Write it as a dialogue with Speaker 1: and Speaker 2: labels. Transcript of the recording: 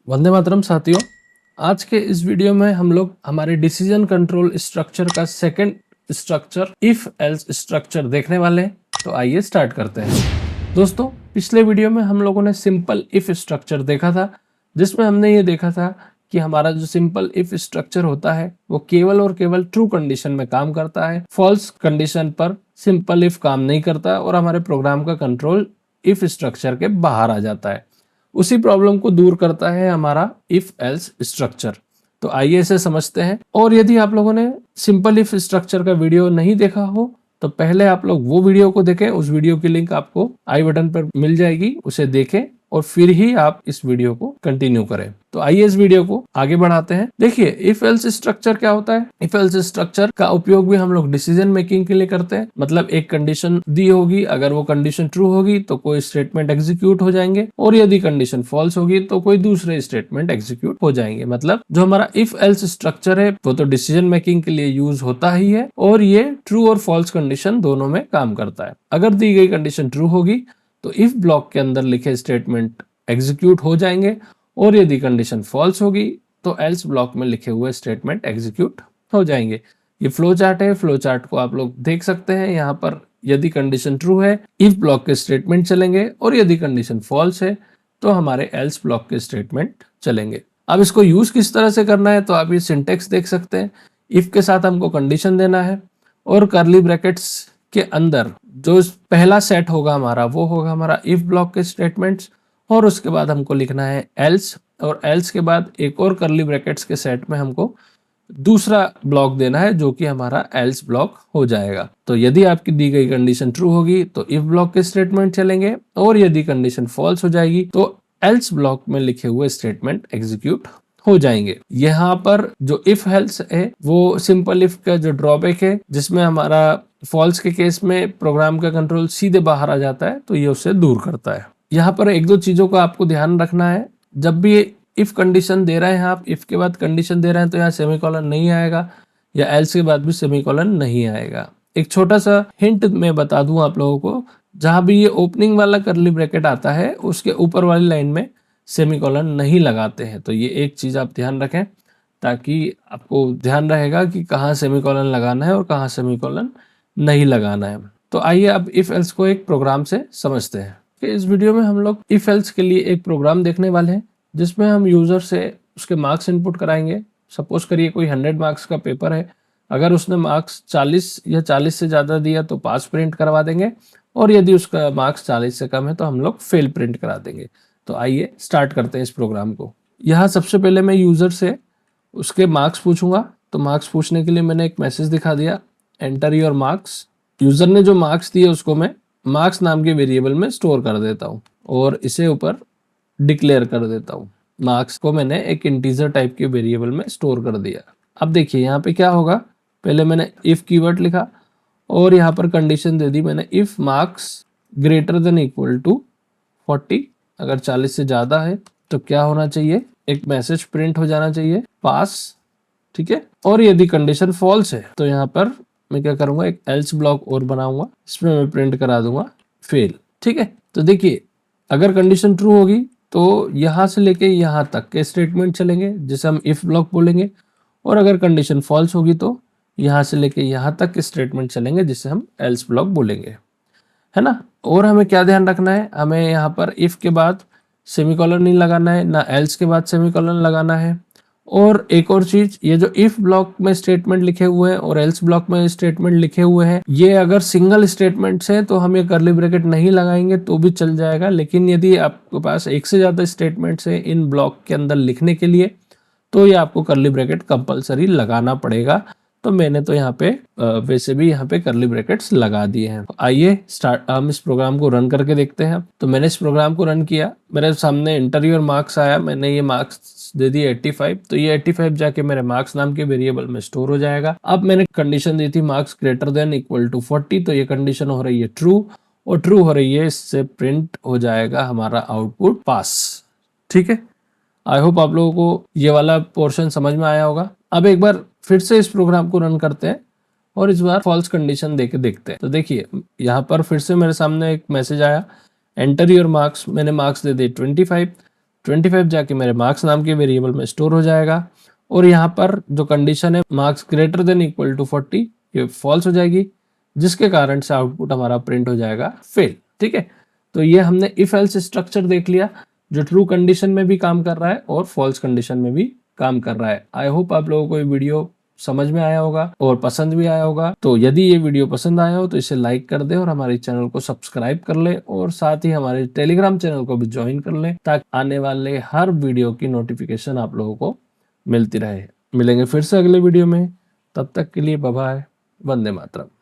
Speaker 1: वंदे मातरम साथियों। आज के इस वीडियो में हम लोग हमारे डिसीजन कंट्रोल स्ट्रक्चर का second structure if else structure देखने वाले हैं। तो आइए स्टार्ट करते हैं। दोस्तों, पिछले वीडियो में हम लोगों ने सिंपल इफ स्ट्रक्चर देखा था, जिसमें हमने ये देखा था कि हमारा जो सिंपल इफ स्ट्रक्चर होता है वो केवल और केवल ट्रू कंडीशन में काम करता है, फॉल्स कंडीशन पर सिंपल इफ काम नहीं करता और हमारे प्रोग्राम का कंट्रोल इफ स्ट्रक्चर के बाहर आ जाता है। उसी प्रॉब्लम को दूर करता है हमारा इफ एल्स स्ट्रक्चर। तो आइए इसे समझते हैं। और यदि आप लोगों ने सिंपल इफ स्ट्रक्चर का वीडियो नहीं देखा हो तो पहले आप लोग वो वीडियो को देखें। उस वीडियो की लिंक आपको आई बटन पर मिल जाएगी, उसे देखें और फिर ही आप इस वीडियो को कंटिन्यू करें। तो आइए इस वीडियो को आगे बढ़ाते हैं। देखिए, इफ एल्स स्ट्रक्चर क्या होता है। इफ एल्स स्ट्रक्चर का उपयोग भी हम लोग डिसीजन मेकिंग के लिए करते हैं। मतलब एक कंडीशन दी होगी, अगर वो कंडीशन ट्रू होगी तो कोई स्टेटमेंट एग्जीक्यूट हो जाएंगे और यदि कंडीशन फॉल्स होगी तो कोई दूसरे स्टेटमेंट एग्जीक्यूट हो जाएंगे। मतलब जो हमारा इफ एल्स स्ट्रक्चर है वो तो डिसीजन मेकिंग के लिए यूज होता ही है और ये ट्रू और फॉल्स कंडीशन दोनों में काम करता है। अगर दी गई कंडीशन ट्रू होगी तो इफ ब्लॉक के अंदर लिखे स्टेटमेंट एग्जीक्यूट हो जाएंगे और यदि कंडीशन फॉल्स होगी तो एल्स ब्लॉक में लिखे हुए स्टेटमेंट एग्जीक्यूट हो जाएंगे। ये फ्लो चार्ट है। फ्लो चार्ट को आप लोग देख सकते हैं। यहाँ पर यदि कंडीशन ट्रू है इफ ब्लॉक के स्टेटमेंट चलेंगे और यदि कंडीशन फॉल्स है तो हमारे एल्स ब्लॉक के स्टेटमेंट चलेंगे। अब इसको यूज किस तरह से करना है तो आप ये सिंटेक्स देख सकते हैं। इफ के साथ हमको कंडीशन देना है और कर्ली ब्रैकेट्स के अंदर जो पहला सेट होगा हमारा वो होगा हमारा इफ ब्लॉक के स्टेटमेंट्स और उसके बाद हमको लिखना है एल्स और एल्स के बाद एक और कर्ली ब्रैकेट्स के सेट में हमको दूसरा ब्लॉक देना है जो कि हमारा एल्स ब्लॉक हो जाएगा। तो यदि आपकी दी गई कंडीशन ट्रू होगी तो इफ ब्लॉक के स्टेटमेंट चलेंगे और यदि कंडीशन फॉल्स हो जाएगी तो एल्स ब्लॉक में लिखे हुए स्टेटमेंट एग्जीक्यूट हो जाएंगे। यहाँ पर जो इफ एल्स है वो सिंपल इफ का जो ड्रॉबैक है, जिसमें हमारा फॉल्स के केस में प्रोग्राम का कंट्रोल सीधे बाहर आ जाता है, तो ये उससे दूर करता है। यहाँ पर एक दो चीजों का आपको ध्यान रखना है। जब भी इफ कंडीशन दे रहे हैं आप, इफ के बाद कंडीशन दे रहे हैं तो यहाँ सेमीकोलन नहीं आएगा या एल्स के बाद भी सेमीकोलन नहीं आएगा। एक छोटा सा हिंट मैं बता दूं आप लोगों को, जहां भी ये ओपनिंग वाला कर्ली ब्रैकेट आता है उसके ऊपर वाली लाइन में सेमीकोलन नहीं लगाते हैं। तो ये एक चीज आप ध्यान रखें ताकि आपको ध्यान रहेगा कि कहाँ सेमीकोलन लगाना है और कहाँ सेमीकोलन नहीं लगाना है। तो आइए अब इफ एल्स को एक प्रोग्राम से समझते हैं। इस वीडियो में हम लोग इफ एल्स के लिए एक प्रोग्राम देखने वाले हैं जिसमें हम यूजर से उसके मार्क्स इनपुट कराएंगे। सपोज करिए कोई 100 मार्क्स का पेपर है, अगर उसने मार्क्स 40 या 40 से ज़्यादा दिया तो पास प्रिंट करवा देंगे और यदि उसका मार्क्स 40 से कम है तो हम लोग फेल प्रिंट करा देंगे। तो आइए स्टार्ट करते हैं इस प्रोग्राम को। यहाँ सबसे पहले मैं यूज़र से उसके मार्क्स पूछूंगा। तो मार्क्स पूछने के लिए मैंने एक मैसेज दिखा दिया, एंटर योर मार्क्स। यूज़र ने जो मार्क्स दिए उसको मैं मार्क्स नाम के वेरिएबल में स्टोर कर देता हूँ और इसे ऊपर डिक्लेयर कर देता हूँ। मार्क्स को मैंने एक इंटीजर टाइप के वेरिएबल में स्टोर कर दिया। अब देखिए यहाँ पे क्या होगा, पहले मैंने इफ कीवर्ड लिखा और यहाँ पर कंडीशन दे दी मैंने, if marks greater than equal to 40, अगर 40 से ज़्यादा है तो क्या होना चाहिए, एक मैसेज प्रिंट हो जाना चाहिए, पास। ठीक है। और यदि कंडीशन फॉल्स है तो यहाँ पर मैं क्या करूँगा, एक एल्स ब्लॉक और बनाऊंगा, इसमें मैं प्रिंट करा दूंगा फेल। ठीक है। तो देखिए, अगर कंडीशन ट्रू होगी तो यहाँ से लेके यहाँ तक के स्टेटमेंट चलेंगे जिसे हम इफ ब्लॉक बोलेंगे और अगर कंडीशन फॉल्स होगी तो यहाँ से लेके यहाँ तक के स्टेटमेंट चलेंगे जिसे हम एल्स ब्लॉक बोलेंगे, है ना। और हमें क्या ध्यान रखना है, हमें यहाँ पर इफ के बाद सेमीकोलन नहीं लगाना है, ना एल्स के बाद सेमीकोलन लगाना है। और एक और चीज, ये जो इफ ब्लॉक में स्टेटमेंट लिखे हुए हैं और एल्स ब्लॉक में स्टेटमेंट लिखे हुए हैं, ये अगर सिंगल स्टेटमेंट्स हैं तो हम ये कर्ली ब्रैकेट नहीं लगाएंगे तो भी चल जाएगा। लेकिन यदि आपके पास एक से ज्यादा स्टेटमेंट्स हैं इन ब्लॉक के अंदर लिखने के लिए तो ये आपको कर्ली ब्रैकेट कंपलसरी लगाना पड़ेगा। तो मैंने तो यहाँ पे वैसे भी यहाँ पे कर्ली ब्रैकेट्स लगा दिए हैं। आइए स्टार्ट, हम इस प्रोग्राम को रन करके देखते हैं। तो मैंने इस प्रोग्राम को रन किया, मेरे सामने एंटर योर मार्क्स आया, मैंने ये मार्क्स दे दिए 85। तो ये 85 जाके मेरे मार्क्स नाम के वेरिएबल में स्टोर हो जाएगा। अब मैंने कंडीशन दी थी marks greater than equal to 40, तो ये कंडीशन हो रही है ट्रू और ट्रू हो रही है, इससे प्रिंट हो जाएगा हमारा आउटपुट पास। ठीक है। आई होप आप लोगों को ये वाला पोर्शन समझ में आया होगा। अब एक बार फिर से इस प्रोग्राम को रन करते हैं और इस बार फॉल्स कंडीशन देके देखते हैं। तो देखिए यहाँ पर फिर से मेरे सामने एक मैसेज आया, एंटर योर मार्क्स। मैंने मार्क्स दे दिए 25। 25 जाके मेरे मार्क्स नाम के वेरिएबल में स्टोर हो जाएगा और यहाँ पर जो कंडीशन है marks greater than equal to 40 ये फॉल्स हो जाएगी, जिसके कारण से आउटपुट हमारा प्रिंट हो जाएगा फेल। ठीक है, तो ये हमने इफ एल्स स्ट्रक्चर देख लिया जो ट्रू कंडीशन में भी काम कर रहा है और फॉल्स कंडीशन में भी काम कर रहा है। आई होप आप लोगों को ये वीडियो समझ में आया होगा और पसंद भी आया होगा। तो यदि ये वीडियो पसंद आया हो तो इसे लाइक कर दे और हमारे चैनल को सब्सक्राइब कर ले और साथ ही हमारे टेलीग्राम चैनल को भी ज्वाइन कर ले ताकि आने वाले हर वीडियो की नोटिफिकेशन आप लोगों को मिलती रहे। मिलेंगे फिर से अगले वीडियो में, तब तक के लिए बाय बाय, वंदे मातरम।